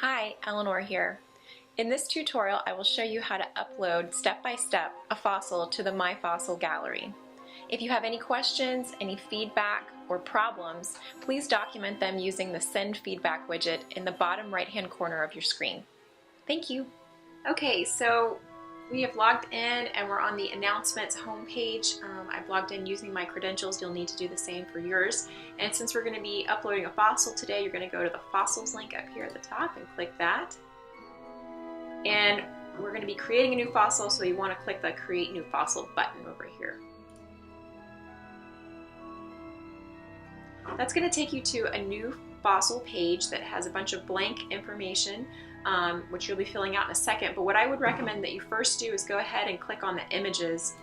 Hi, Eleanor here. In this tutorial, I will show you how to upload step-by-step a fossil to the myFOSSIL gallery. If you have any questions, any feedback, or problems, please document them using the Send Feedback widget in the bottom right-hand corner of your screen. Thank you. Okay, so we have logged in and we're on the announcements homepage. I've logged in using my credentials. You'll need to do the same for yours. And since we're going to be uploading a fossil today, you're going to go to the fossils link up here at the top and click that. And we're going to be creating a new fossil, so you want to click the Create New Fossil button over here. That's going to take you to a new fossil page that has a bunch of blank information, which you'll be filling out in a second. But what I would recommend that you first do is go ahead and click on the Images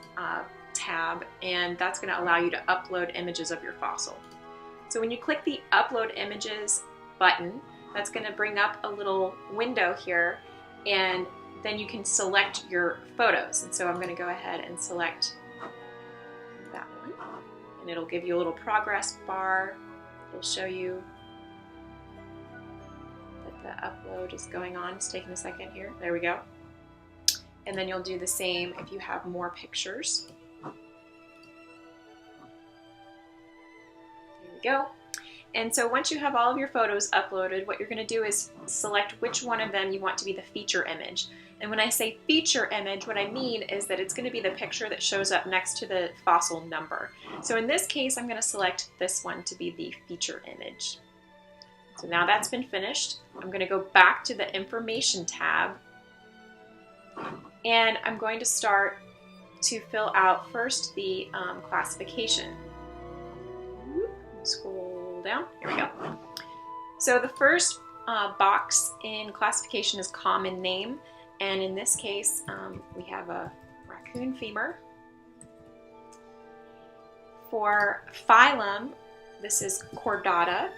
tab, and that's going to allow you to upload images of your fossil. So when you click the Upload Images button, that's going to bring up a little window here, and then you can select your photos. And so I'm going to go ahead and select that one, and it'll give you a little progress bar. It'll show you that the upload is going on. It's taking a second here. There we go. And then you'll do the same if you have more pictures. There we go. And so once you have all of your photos uploaded, what you're going to do is select which one of them you want to be the feature image. And when I say feature image, what I mean is that it's going to be the picture that shows up next to the fossil number. So in this case, I'm going to select this one to be the feature image. So now that's been finished. I'm going to go back to the Information tab, and I'm going to start to fill out first the classification. Scroll down. Here we go. So the first box in classification is common name, and in this case we have a raccoon femur. For phylum, this is Chordata.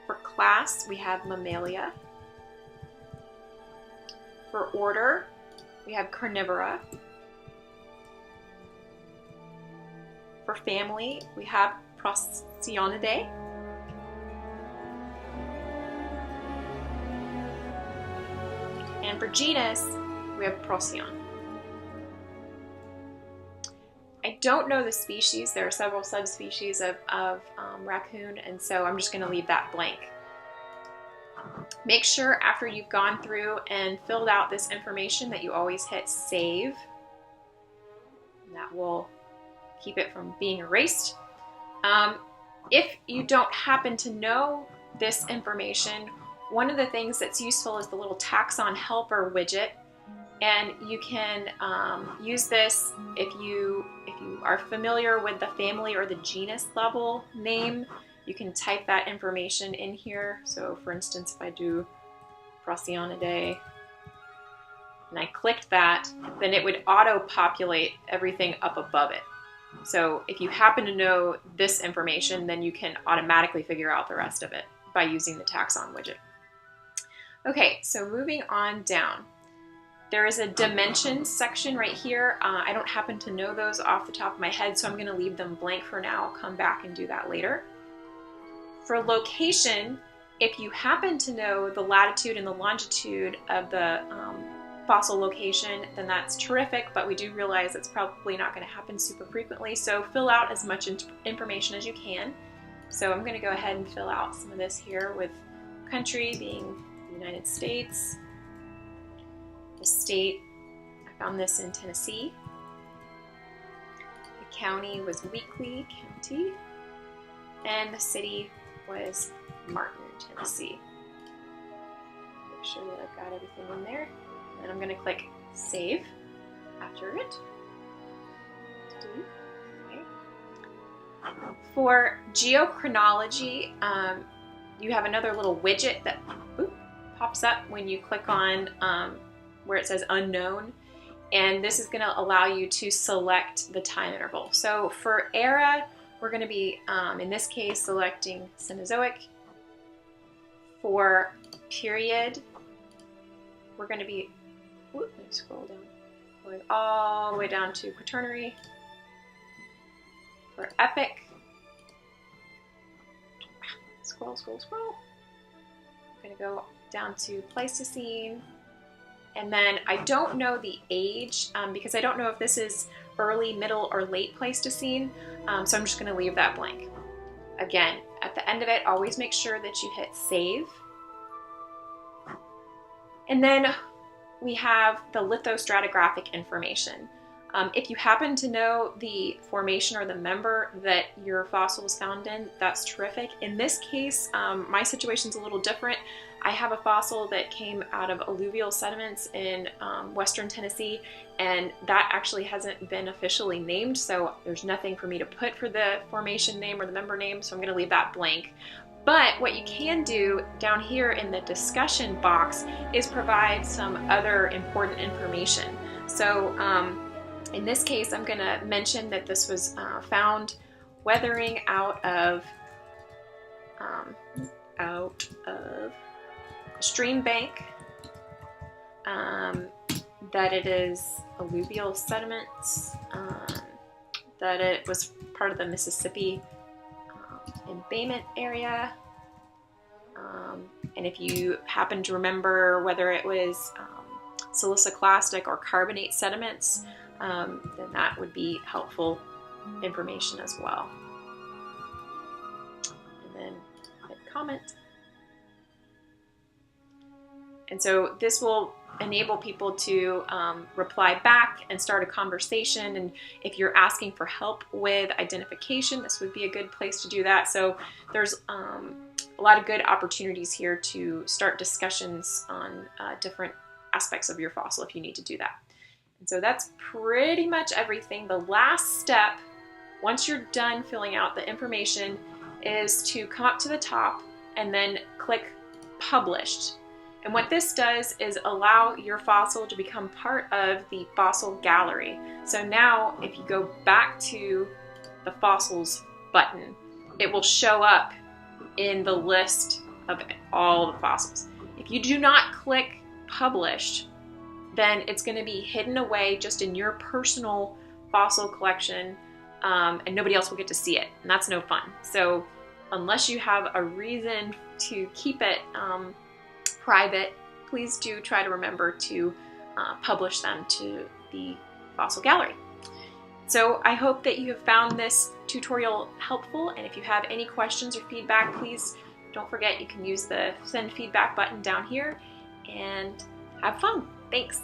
For class, we have Mammalia. For order, we have Carnivora. For family, we have Procyon. And for genus, we have Procyon. I don't know the species. There are several subspecies of raccoon, and so I'm just going to leave that blank. Make sure after you've gone through and filled out this information that you always hit save. And that will keep it from being erased. If you don't happen to know this information, one of the things that's useful is the little taxon helper widget, and you can use this if you are familiar with the family or the genus level name. You can type that information in here. So for instance, if I do Procyonidae and I clicked that, then it would auto-populate everything up above it. So if you happen to know this information, then you can automatically figure out the rest of it by using the taxon widget. Okay, so moving on down. There is a dimensions section right here. I don't happen to know those off the top of my head, so I'm going to leave them blank for now. I'll come back and do that later. For location, if you happen to know the latitude and the longitude of the fossil location, then that's terrific, but we do realize it's probably not going to happen super frequently, so fill out as much information as you can. So I'm going to go ahead and fill out some of this here, with country being the United States. The state, I found this in Tennessee. The county was Weakley County, and the city was Martin, Tennessee. Make sure that I've got everything in there. And I'm going to click Save after it. Okay. For geochronology, you have another little widget that pops up when you click on where it says Unknown. And this is going to allow you to select the time interval. So for era, we're going to be, in this case, selecting Cenozoic. For period, we're going to be, let me scroll down, going all the way down to Quaternary. For epoch, scroll, go down to Pleistocene. And then I don't know the age because I don't know if this is early, middle, or late Pleistocene. So I'm just going to leave that blank. Again, at the end of it, always make sure that you hit save. And then we have the lithostratigraphic information. If you happen to know the formation or the member that your fossil was found in, that's terrific. In this case, my situation's a little different. I have a fossil that came out of alluvial sediments in western Tennessee, and that actually hasn't been officially named, so there's nothing for me to put for the formation name or the member name, so I'm going to leave that blank. But what you can do down here in the discussion box is provide some other important information. So in this case, I'm going to mention that this was found weathering out of a stream bank, that it is alluvial sediments, that it was part of the Mississippi embayment area, and if you happen to remember whether it was siliciclastic or carbonate sediments, then that would be helpful information as well. And then hit comment. And so this will enable people to reply back and start a conversation. And if you're asking for help with identification, this would be a good place to do that. So there's a lot of good opportunities here to start discussions on different aspects of your fossil if you need to do that. And so that's pretty much everything. The last step, once you're done filling out the information, is to come up to the top and then click Published. And what this does is allow your fossil to become part of the fossil gallery. So now if you go back to the fossils button, it will show up in the list of all the fossils. If you do not click Published, then it's going to be hidden away just in your personal fossil collection, and nobody else will get to see it, and that's no fun. So unless you have a reason to keep it private, please do try to remember to publish them to the fossil gallery. So I hope that you have found this tutorial helpful, and if you have any questions or feedback, please don't forget you can use the send feedback button down here, and have fun. Thanks.